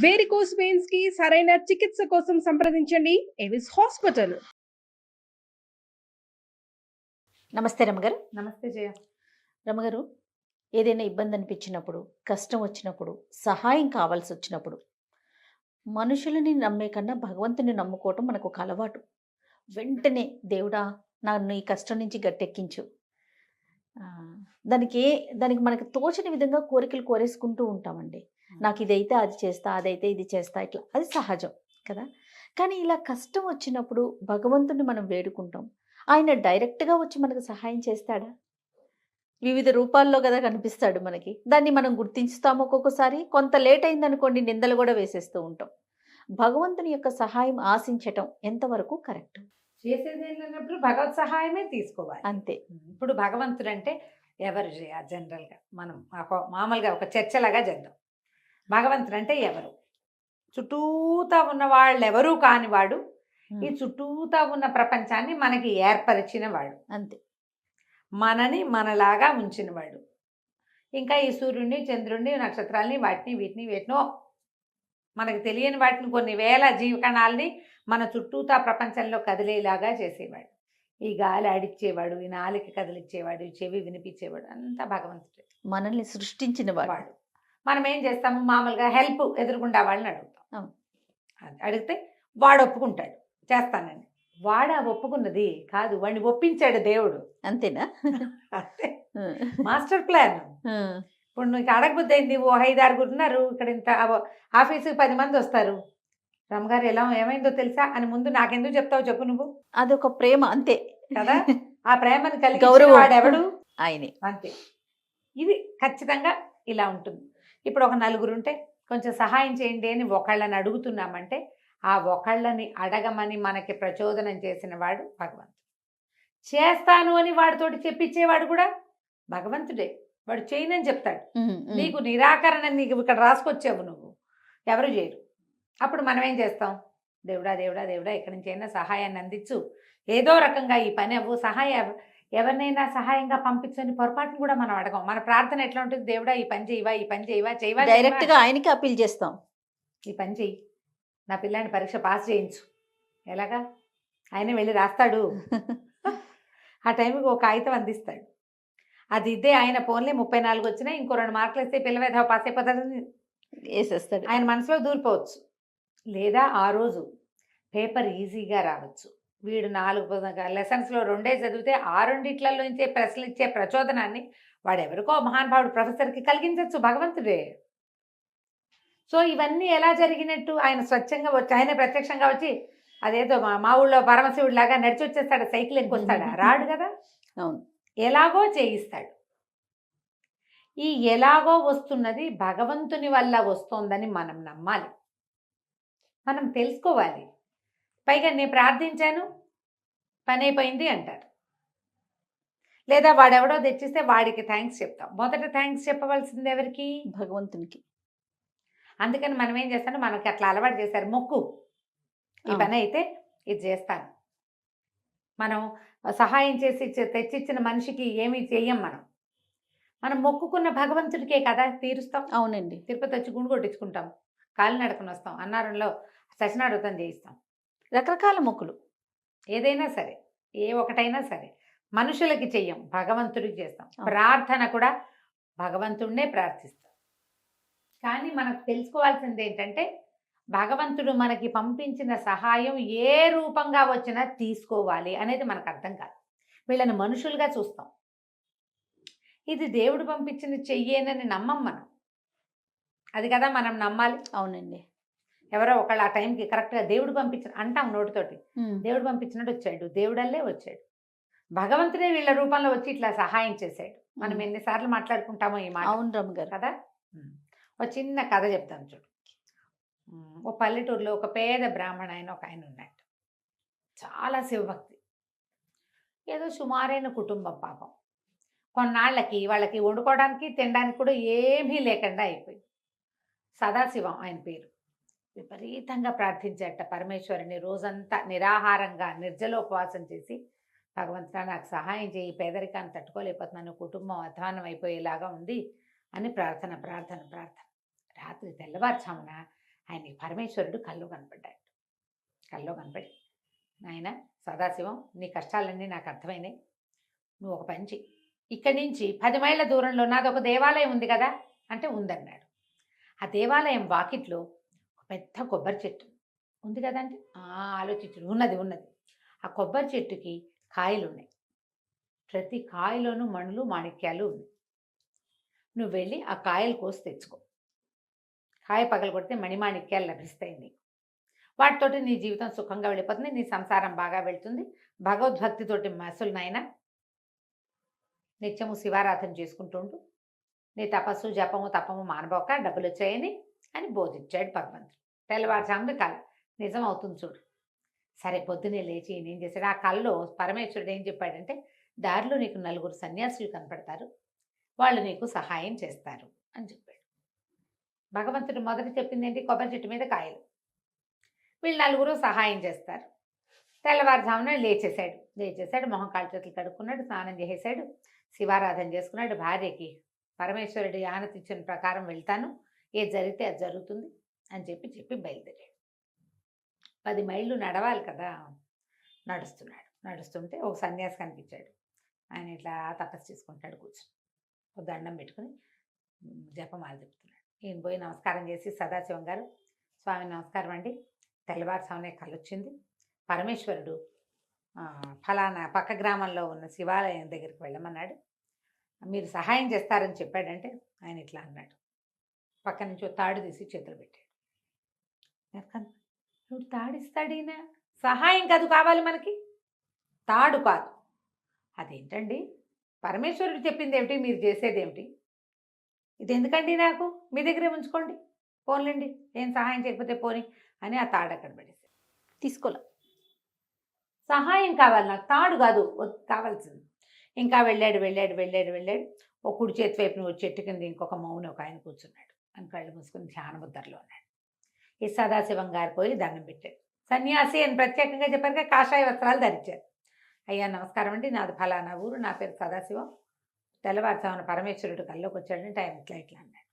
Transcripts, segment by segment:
Varicose veins కి సరైన చికిత్స కోసం సంప్రదించండి ఎవిస్ హాస్పిటల్. నమస్తే రమగారు. నమస్తే జయ. రమగారు, ఏదైనా ఇబ్బంది అనిపించినప్పుడు, కష్టం వచ్చినప్పుడు, సహాయం కావాల్సి వచ్చినప్పుడు మనుషులని నమ్మే కన్నా భగవంతుని నమ్ముకోవటం మనకు ఒక అలవాటు. వెంటనే దేవుడా నన్ను ఈ కష్టం నుంచి గట్టెక్కించు, ఆ, దానికి మనకు తోచని విధంగా కోరికలు కోరేసుకుంటూ ఉంటామండి. నాకు ఇదైతే అది చేస్తా, అదైతే ఇది చేస్తా, ఇట్లా అది సహజం కదా. కానీ ఇలా కష్టం వచ్చినప్పుడు భగవంతుని మనం వేడుకుంటాం. ఆయన డైరెక్ట్గా వచ్చి మనకు సహాయం చేస్తాడా? వివిధ రూపాల్లో కదా కనిపిస్తాడు మనకి. దాన్ని మనం గుర్తించుతాము. ఒక్కొక్కసారి కొంత లేట్ అయిందనుకోండి, నిందలు కూడా వేసేస్తూ ఉంటాం. భగవంతుని యొక్క సహాయం ఆశించటం ఎంతవరకు కరెక్ట్? చేసేది ఏంటన్నప్పుడు భగవత్ సహాయమే తీసుకోవాలి అంతే. ఇప్పుడు భగవంతుడు అంటే ఎవరు జనరల్గా మనం మామూలుగా ఒక చర్చలాగా చేద్దాం. భగవంతుడు అంటే ఎవరు? చుట్టూతా ఉన్న వాళ్ళు ఎవరూ కానివాడు, ఈ చుట్టూతా ఉన్న ప్రపంచాన్ని మనకి ఏర్పరిచిన వాడు. అంతే. మనని మనలాగా ఉంచినవాడు. ఇంకా ఈ సూర్యుడిని, చంద్రుడిని, నక్షత్రాలని, వీటిని వేటినో మనకు తెలియని వాటిని కొన్ని వేల జీవకణాలని మన చుట్టూతా ప్రపంచంలో కదిలేలాగా చేసేవాడు. ఈ గాలి ఆడిచ్చేవాడు, ఈ నాలిక కదిలిచ్చేవాడు, ఈ చెవి వినిపించేవాడు, అంతా భగవంతుడే. మనల్ని సృష్టించిన వాడు. మనం ఏం చేస్తాము? మామూలుగా హెల్ప్ ఎదురుకుండా వాళ్ళని అడుగుతాం. అడిగితే వాడు ఒప్పుకుంటాడు, చేస్తానని. వాడు ఒప్పుకున్నది కాదు, వాడిని ఒప్పించాడు దేవుడు. అంతేనా? అంతే. Master plan. ఇప్పుడు నీకు అడగబుద్ధి అయింది, ఓ 5-6 ఉన్నారు ఇక్కడ, ఇంత ఆఫీసుకి 10 మంది వస్తారు. రమ్మగారు ఏమైందో తెలుసా అని ముందు నాకెందుకు చెప్తావు చెప్పు నువ్వు. అదొక ప్రేమ, అంతే కదా. ఆ ప్రేమను కలిగి వాడెవడు? ఆయనే. అంతే. ఇది ఖచ్చితంగా ఇలా ఉంటుంది. ఇప్పుడు ఒక 4 ఉంటే కొంచెం సహాయం చేయండి అని ఒకళ్ళని అడుగుతున్నామంటే ఆ ఒకళ్ళని అడగమని మనకి ప్రచోదనం చేసిన వాడు భగవంతుడు. చేస్తాను అని వాడితోటి చెప్పించేవాడు కూడా భగవంతుడే. వాడు చేయనని చెప్తాడు. నీకు నిరాకరణ, నీకు ఇక్కడ రాసుకొచ్చావు, నువ్వు ఎవరు చేయరు. అప్పుడు మనం ఏం చేస్తాం? దేవుడా దేవుడా దేవుడా ఎక్కడి నుంచి అయినా సహాయాన్ని అందించు, ఏదో రకంగా ఈ పని అవ్వు, ఎవరినైనా సహాయంగా పంపించని పొరపాటును కూడా మనం అడగం. మన ప్రార్థన ఎట్లా ఉంటుంది? దేవుడా ఈ పని చేయవా, ఈ పని చేయవా. డైరెక్ట్గా ఆయనకి అప్పీల్ చేస్తాం. ఈ పని చెయ్యి, నా పిల్లాన్ని పరీక్ష పాస్ చేయించు. ఎలాగా? ఆయన వెళ్ళి రాస్తాడు. ఆ టైంకి ఒక కాగితం అందిస్తాడు. అది ఇదే ఆయన ఫోన్లే 34 వచ్చినా ఇంకో 2 మార్కులు వేస్తే పిల్లవేధ పాస్ అయిపోతాడని వేసేస్తాడు. ఆయన మనసులో దూరిపోవచ్చు. లేదా ఆ రోజు పేపర్ ఈజీగా రావచ్చు. వీడు 4 లెసన్స్లో 2 చదివితే ఆ 2 ప్రశ్నలు ఇచ్చే ప్రచోదనాన్ని వాడెవరికో మహానుభావుడు ప్రొఫెసర్కి కలిగించవచ్చు భగవంతుడే. సో ఇవన్నీ ఎలా జరిగినట్టు? ఆయన స్వచ్ఛంగా వచ్చి, ఆయన ప్రత్యక్షంగా వచ్చి అదేదో మా ఊళ్ళో పరమశివుడు లాగా నడిచి వచ్చేస్తాడు, సైకిల్ ఎక్కువస్తాడా? రాడు కదా. అవును. ఎలాగో చేయిస్తాడు. ఈ ఎలాగో వస్తున్నది భగవంతుని వల్ల వస్తోందని మనం నమ్మాలి, మనం తెలుసుకోవాలి. పైగా నేను ప్రార్థించాను, పని అయిపోయింది అంటారు. లేదా వాడెవడో తెచ్చిస్తే వాడికి థ్యాంక్స్ చెప్తాం. మొదట థ్యాంక్స్ చెప్పవలసింది ఎవరికి? భగవంతునికి. అందుకని మనం ఏం చేస్తాం? మనకి అట్లా అలవాటు చేశారు, మొక్కు, ఈ పని అయితే ఇది చేస్తాను. మనం సహాయం చేసి తెచ్చిచ్చిన మనిషికి ఏమీ చెయ్యం. మనం మొక్కుకున్న భగవంతుడికే కదా తీరుస్తాం. అవునండి. తిరుపతి వచ్చి గుండు కొట్టించుకుంటాం, కాలు నడకని వస్తాం, అన్నారంలో సత్యనారాయణ చేయిస్తాం. రకరకాల మొక్కులు ఏదైనా సరే, ఏ ఒకటైనా సరే మనుషులకి చెయ్యం, భగవంతుడికి చేస్తాం. ప్రార్థన కూడా భగవంతుడినే ప్రార్థిస్తాం. కానీ మనకు తెలుసుకోవాల్సింది ఏంటంటే, భగవంతుడు మనకి పంపించిన సహాయం ఏ రూపంగా వచ్చినా తీసుకోవాలి అనేది మనకు అర్థం కాదు. వీళ్ళని మనుషులుగా చూస్తాం. ఇది దేవుడు పంపించిన చెయ్యేనని నమ్మం మనం. అది కదా మనం నమ్మాలి. అవునండి. ఎవరో ఒకళ్ళు ఆ టైంకి కరెక్ట్గా దేవుడు పంపించిన అంటాం నోటితోటి, దేవుడు పంపించినట్టు వచ్చాడు, దేవుడల్లే వచ్చాడు. భగవంతుడే వీళ్ళ రూపంలో వచ్చి ఇట్లా సహాయం చేశాడు. మనం ఎన్నిసార్లు మాట్లాడుకుంటామో ఈ మాట. అవును రమ్మ గారు. కదా. ఒక చిన్న కథ చెప్తాను చూడు. ఓ పల్లెటూరులో ఒక పేద బ్రాహ్మణ ఒక ఆయన ఉన్నాడు. చాలా శివభక్తి, ఏదో సుమారైన కుటుంబం. పాపం కొన్నాళ్ళకి వాళ్ళకి వండుకోవడానికి తినడానికి కూడా ఏమీ లేకుండా అయిపోయింది. సదాశివం ఆయన పేరు. విపరీతంగా ప్రార్థించాట పరమేశ్వరుని. రోజంతా నిరాహారంగా నిర్జలోపవాసం చేసి, భగవంతుడా నాకు సహాయం చేయి, పేదరికాన్ని తట్టుకోలేకపోతున్నాను, కుటుంబం అధ్వానం అయిపోయేలాగా ఉంది అని ప్రార్థన. రాత్రి తెల్లవారుచామున ఆయనకి పరమేశ్వరుడు కల్లో కనపడ్డాడు. కల్లో కనపడి, నాయన సదాశివం, నీ కష్టాలన్నీ నాకు అర్థమైనాయి. నువ్వు ఒక పని చెయ్యి, ఇక్కడి నుంచి 10 మైళ్ళ దూరంలో నాదొక దేవాలయం ఉంది కదా అంటే ఉందన్నాడు. ఆ దేవాలయం వాకిట్లో ఒక పెద్ద కొబ్బరి చెట్టు ఉంది కదా అంటే ఆలోచించు, ఉన్నది ఉన్నది. ఆ కొబ్బరి చెట్టుకి కాయలు ఉన్నాయి. ప్రతి కాయలోనూ మణులు మాణిక్యాలు ఉన్నాయి. నువ్వు వెళ్ళి ఆ కాయలు కోసి తెచ్చుకో. కాయ పగలు కొడితే మణిమాణిక్యాలు లభిస్తాయి నీకు. వాటితోటి నీ జీవితం సుఖంగా వెళ్ళిపోతుంది, నీ సంసారం బాగా వెళ్తుంది. భగవద్భక్తితోటి మసులు నాయన నిత్యము శివారాధన చేసుకుంటుండు, నీ తపస్సు జపము తపము మానబోక డబ్బులు వచ్చాయని అని బోధించాడు భగవంతుడు. తెల్లవారుజామున కళ నిజం అవుతుంది చూడు. సరే పొద్దునే లేచి ఏం చేశాడు, ఆ కళలో పరమేశ్వరుడు ఏం చెప్పాడంటే, దారిలో నీకు 4 సన్యాసులు కనపడతారు, వాళ్ళు నీకు సహాయం చేస్తారు అని చెప్పాడు. భగవంతుడు మొదట చెప్పింది ఏంటి, కొబ్బరి చెట్టు మీద కాయలు, వీళ్ళు 4 సహాయం చేస్తారు. తెల్లవారుజామున లేచేశాడు, మొహం కాళ్ళు చేతులు కడుక్కున్నాడు, స్నానం చేసేసాడు, శివారాధన చేసుకున్నాడు. భార్యకి పరమేశ్వరుడి ఆనతి ఇచ్చిన ప్రకారం వెళ్తాను, ఏది జరిగితే అది జరుగుతుంది అని చెప్పి బయలుదేరాడు. 10 మైళ్ళు నడవాలి కదా. నడుస్తుంటే ఒక సన్యాసి కనిపించాడు. ఆయన ఇట్లా తపస్సు చేసుకుంటాడు, కూర్చొని ఒక దండం పెట్టుకుని జపమాల చెప్తున్నాడు. ఈయన పోయి నమస్కారం చేసి, సదాశివం గారు, స్వామి నమస్కారం అండి, తెల్లవారుసామునే కలొచ్చింది, పరమేశ్వరుడు ఫలానా పక్క గ్రామంలో ఉన్న శివాలయం దగ్గరికి వెళ్ళమన్నాడు, మీరు సహాయం చేస్తారని చెప్పాడంటే ఆయన ఇట్లా అన్నాడు. పక్క నుంచి ఓ తాడు తీసి చేతులు పెట్టాడు. ఇప్పుడు తాడిస్తాడీనా, సహాయం కాదు కావాలి మనకి, తాడు కాదు. అదేంటండి, పరమేశ్వరుడు చెప్పింది ఏమిటి, మీరు చేసేది ఏమిటి, ఇది ఎందుకండి నాకు, మీ దగ్గరే ఉంచుకోండి, పోన్లేండి, ఏం సహాయం చేయకపోతే పోని అని ఆ తాడు అక్కడ పడేసి తీసుకోలే. సహాయం కావాలి నాకు, తాడు కాదు కావాల్సింది. ఇంకా వెళ్ళాడు. ఒక కుడి చేతి వైపున వచ్చి చెట్టు కింద ఇంకొక మౌని ఒక ఆయన కూర్చున్నాడు. అని కళ్ళు మూసుకుని ధ్యాన ముద్రలో ఉన్నాడు. ఈ సదాశివం గారు పోయి దండం పెట్టాడు. సన్యాసి అని ప్రత్యేకంగా చెప్పారు, కాషాయ వస్త్రాలు ధరించారు. అయ్యా నమస్కారం అండి, నాది ఫలానా ఊరు, నా పేరు సదాశివం, తెల్లవారుజామున పరమేశ్వరుడు కల్లోకి వచ్చాడంటే ఆయన ఇట్లా అన్నాడు.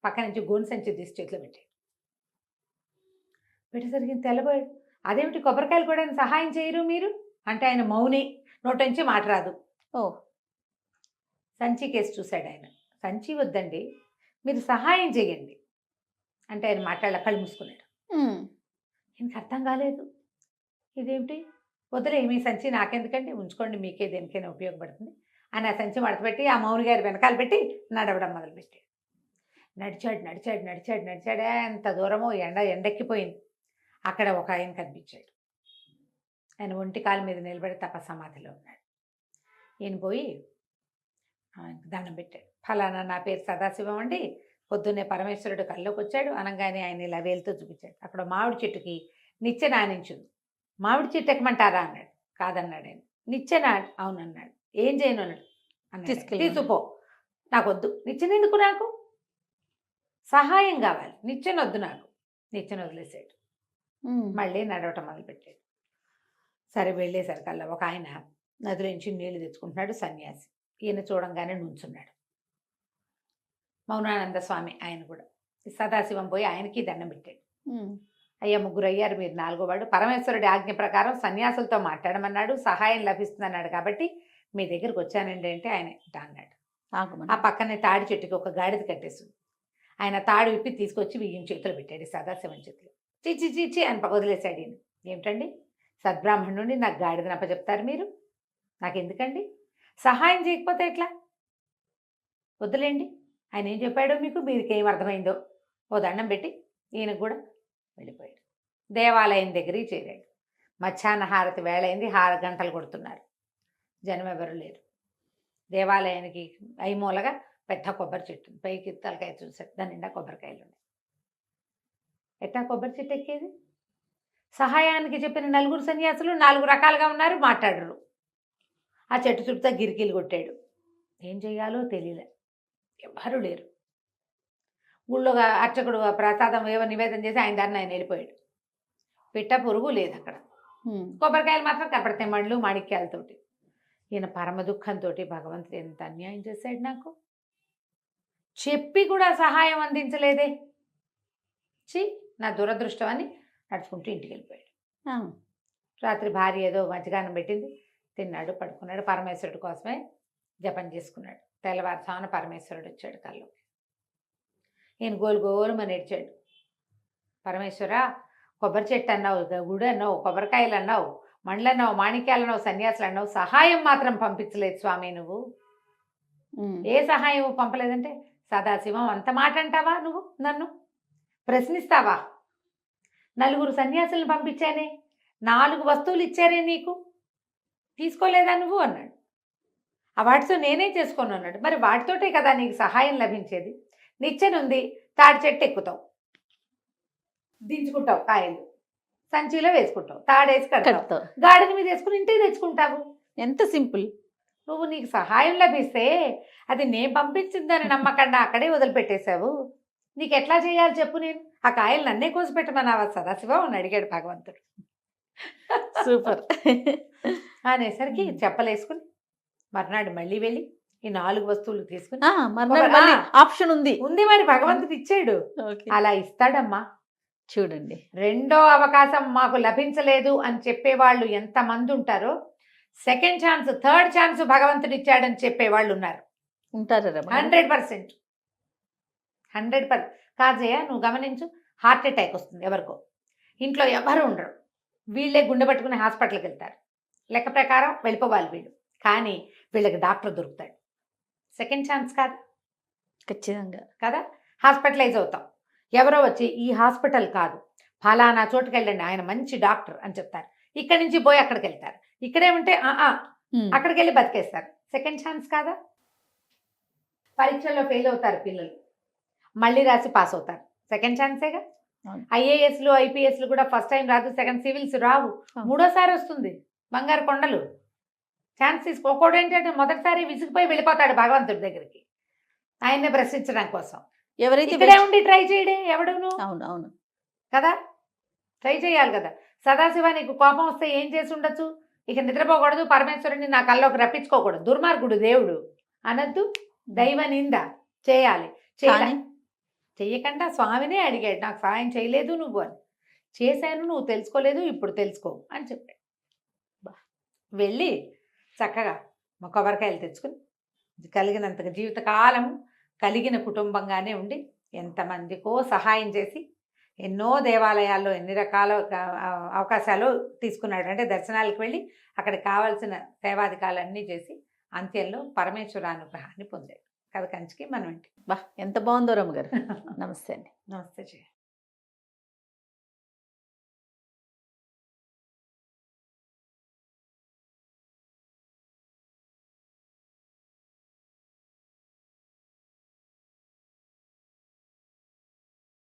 పక్క నుంచి గోను సంచి తీసి చేతిలో పెట్టాడు. పెట్టేసరికి తెల్లబోయాడు. అదేమిటి, కొబ్బరికాయలు కూడా సహాయం చేయరు మీరు అంటే ఆయన మౌని, నోటి నుంచి మాట రాదు. ఓ, సంచి కేసు చూశాడు ఆయన. సంచి వద్దండి, మీరు సహాయం చేయండి అంటే ఆయన మాట్లాడాల, కళ్ళు మూసుకున్నాడు. ఈయనకి అర్థం కాలేదు, ఇదేమిటి, వదిలే మీ సంచి నాకెందుకండి, ఉంచుకోండి, మీకే దేనికైనా ఉపయోగపడుతుంది అని ఆ సంచి మడతపెట్టి ఆ మౌని గారి వెనకాల పెట్టి నడవడం మొదలుపెట్టాడు. నడిచాడు. ఎంత దూరమో ఎండెక్కిపోయింది. అక్కడ ఒక ఆయన కనిపించాడు. ఆయన ఒంటి కాలు మీద నిలబడి తపసమాధిలో ఉన్నాడు. ఈయన పోయి దండం పెట్టాడు. ఫలానా నా పేరు సదాశివం అండి, పొద్దున్నే పరమేశ్వరుడు కల్లోకి వచ్చాడు అనగానే ఆయన ఇలా వేలుతో చూపించాడు. అక్కడ మామిడి చెట్టుకి నిచ్చెన ఆనించుంది. మామిడి చెట్టు ఎక్కమంటారా అన్నాడు. కాదన్నాడు ఆయన. నిచ్చెన, అవునన్నాడు. ఏం చేయను అన్నాడు. తీసుకుపో, నాకు వద్దు నిచ్చెన, ఎందుకు నాకు సహాయం కావాలి, నిచ్చెన వద్దు నాకు. నిచ్చెన వదిలేసాడు. మళ్ళీ నడవటం మొదలుపెట్టాడు. సరే వెళ్ళేసరికల్లా ఒక ఆయన నదిలో నుంచి నీళ్లు తెచ్చుకుంటున్నాడు, సన్యాసి. ఈయన చూడంగానే నుంచున్నాడు. మౌనానంద స్వామి ఆయన కూడా. సదాశివం పోయి ఆయనకి దండం పెట్టాడు. అయ్యా 3 అయ్యారు, మీరు 4వ వాడు. పరమేశ్వరుడి ఆజ్ఞ ప్రకారం సన్యాసులతో మాట్లాడమన్నాడు, సహాయం లభిస్తుందన్నాడు, కాబట్టి మీ దగ్గరికి వచ్చానండి అంటే ఆయన ఇట్లా అన్నాడు. ఆ పక్కనే తాడి చెట్టుకి ఒక గాడిద కట్టేస్తుంది. ఆయన తాడు విప్పి తీసుకొచ్చి ఈయన చేతులు పెట్టాడు, సదాశివం చేతులు. చీచి అని వదిలేశాడు. ఈయన ఏమిటండి, సద్బ్రాహ్మణుడిని నాకు గాడిదని అప్పచెప్తారు మీరు, నాకెందుకండి, సహాయం చేయకపోతే ఎట్లా, వద్దులేండి. ఆయన ఏం చెప్పాడో మీకు, మీకేం అర్థమైందో. ఓ దండం పెట్టి ఈయనకు కూడా వెళ్ళిపోయాడు. దేవాలయం దగ్గరికి చేరాడు. మధ్యాహ్న హారతి వేళ అయింది, 6 గంటలు కొడుతున్నారు, జనం ఎవరు లేరు. దేవాలయానికి ఐమూలగా పెద్ద కొబ్బరి చెట్టు, పైకి తలకాయ చూసాడు, దాని నిండా కొబ్బరికాయలు ఉన్నాయి. ఎట్టా కొబ్బరి చెట్టు ఎక్కేది? సహాయానికి చెప్పిన 4 సన్యాసులు 4 రకాలుగా ఉన్నారు, మాట్లాడరు. ఆ చెట్టు చుట్టూ గిరికీలు కొట్టాడు. ఏం చేయాలో తెలియలే, ఎవ్వరూ లేరు. ఊళ్ళో అర్చకుడు ప్రసాదం ఏవో నివేదన చేసి ఆయన దాన్ని ఆయన వెళ్ళిపోయాడు. పిట్ట పురుగు లేదు అక్కడ. కొబ్బరికాయలు మాత్రం కనపడతాయి, మళ్ళు మాణిక్యాలతోటి. ఈయన పరమ దుఃఖంతో, భగవంతుడు ఎంత అన్యాయం చేశాడు నాకు, చెప్పి కూడా సహాయం అందించలేదే, నా దురదృష్టం అని నడుచుకుంటూ ఇంటికి వెళ్ళిపోయాడు. ఆ, రాత్రి భార్య ఏదో మధ్యాహ్నం పెట్టింది, తిన్నాడు, పడుకున్నాడు. పరమేశ్వరుడి కోసమే జపం చేసుకున్నాడు. తెల్లవారుజామున పరమేశ్వరుడు వచ్చాడు కల్లో. ఈయన గోలు గోలుమని ఏడ్చాడు. పరమేశ్వర, కొబ్బరి చెట్టు అన్నావు, గుడి అన్నావు, కొబ్బరికాయలు అన్నావు, మండలు అన్నావు, మాణిక్యాలు అన్నావు, సన్యాసులు అన్నావు, సహాయం మాత్రం పంపించలేదు స్వామి నువ్వు. ఉమ్, ఏ సహాయం పంపలేదంటే, సదాశివం అంత మాట అంటావా నువ్వు? నన్ను ప్రశ్నిస్తావా? 4 సన్యాసులను పంపించానే, 4 వస్తువులు ఇచ్చారే నీకు, తీసుకోలేదా నువ్వు అన్నాడు. ఆ వాటితో నేనే చేసుకోను అన్నాడు. మరి వాటితోటే కదా నీకు సహాయం లభించేది. నిచ్చెనుంది, తాడి చెట్టు ఎక్కుతావు, దించుకుంటావు, కాయలు సంచిలో వేసుకుంటావు, తాడేసి కడతావు, కడతావు. గాడిద మీద వేసుకుని ఇంటికి తెచ్చుకుంటావు. ఎంత సింపుల్. నువ్వు నీకు సహాయం లభిస్తే అది నేను పంపించిందని నమ్మకండా అక్కడే వదిలిపెట్టేశావు. నీకు ఎట్లా చేయాలి చెప్పు? నేను ఆ కాయలు నన్నే కోసి పెట్టమన్నావా సదాశివం అని అడిగాడు భగవంతుడు. సూపర్. అనేసరికి చెప్పలేసుకుని మర్నాడు మళ్ళీ వెళ్ళి ఈ 4 వస్తువులు తీసుకుని మర్నాడు మళ్ళీ ఆప్షన్ ఉంది. ఉంది మరి భగవంతుడు ఇచ్చాడు. ఓకే. అలా ఇస్తాడమ్మా. చూడండి. రెండో అవకాశం మాకు లభించలేదు అని చెప్పేవాళ్ళు ఎంతమంది ఉంటారో, సెకండ్ ఛాన్స్, థర్డ్ ఛాన్స్ భగవంతుడు ఇచ్చాడని చెప్పేవాళ్ళు ఉన్నారు. ఉంటారా రమణ? 100%. 100%. కాజయ్య నువ్వు గమనించు, హార్ట్ అటాక్ వస్తుంది ఎవరికో, ఇంట్లో ఎవరు ఉండరు, వీళ్ళే గుండె పట్టుకుని హాస్పిటల్కి వెళ్తారు. లెక్క ప్రకారం వెళ్ళిపోవాలి వీళ్ళు, కానీ వీళ్ళకి డాక్టర్ దొరుకుతాడు. సెకండ్ ఛాన్స్ కాదు ఖచ్చితంగా కదా. హాస్పిటలైజ్ అవుతాం, ఎవరో వచ్చి ఈ హాస్పిటల్ కాదు, ఫలానా చోటుకి వెళ్ళండి, ఆయన మంచి డాక్టర్ అని చెప్తారు. ఇక్కడి నుంచి పోయి అక్కడికి వెళ్తారు. ఇక్కడే ఉంటే అక్కడికి వెళ్ళి బతికేస్తారు. సెకండ్ ఛాన్స్ కాదా. పరీక్షల్లో ఫెయిల్ అవుతారు పిల్లలు, మళ్ళీ రాసి పాస్ అవుతారు. సెకండ్ ఛాన్సేగా. ఐఏఎస్లు ఐపీఎస్లు కూడా ఫస్ట్ టైం రాదు, సెకండ్ సివిల్స్ రావు, మూడోసారి వస్తుంది. బంగారు కొండలు. ఛాన్స్ తీసుకోకూడదు. ఏంటంటే మొదటిసారి విసిగిపోయి వెళ్ళిపోతాడు భగవంతుడి దగ్గరికి ఆయన్ని ప్రశ్నించడం కోసం. ఎవరైతే ఇక్కడే ఉండి ట్రై చేయడే ఎవడును. అవును అవును కదా, ట్రై చేయాలి కదా. సదాశివ నీకు కోపం వస్తే ఏం చేసి ఉండొచ్చు? ఇక నిద్రపోకూడదు, పరమేశ్వరుని నా కల్లోకి రప్పించుకోకూడదు, దుర్మార్గుడు దేవుడు అనద్దు, దైవ నింద చేయాలి. చెయ్యకుండా స్వామినే అడిగాడు, నాకు సహాయం చేయలేదు నువ్వు అని. చేశాను, నువ్వు తెలుసుకోలేదు, ఇప్పుడు తెలుసుకో అని చెప్పాడు. వెళ్ళి చక్కగా మా కొబ్బరికాయలు తెచ్చుకుని కలిగినంతగా జీవితకాలము కలిగిన కుటుంబంగానే ఉండి ఎంతమందికో సహాయం చేసి ఎన్నో దేవాలయాల్లో ఎన్ని రకాల అవకాశాలు తీసుకున్నాడు. అంటే దర్శనాలకు వెళ్ళి అక్కడికి కావాల్సిన సేవాధికాలన్నీ చేసి అంత్యంలో పరమేశ్వరానుగ్రహాన్ని పొందాడు. కథ కంచికి మనం ఇంటి. ఎంత బాగుందో రమ్మ గారు. నమస్తే అండి. నమస్తే జయ.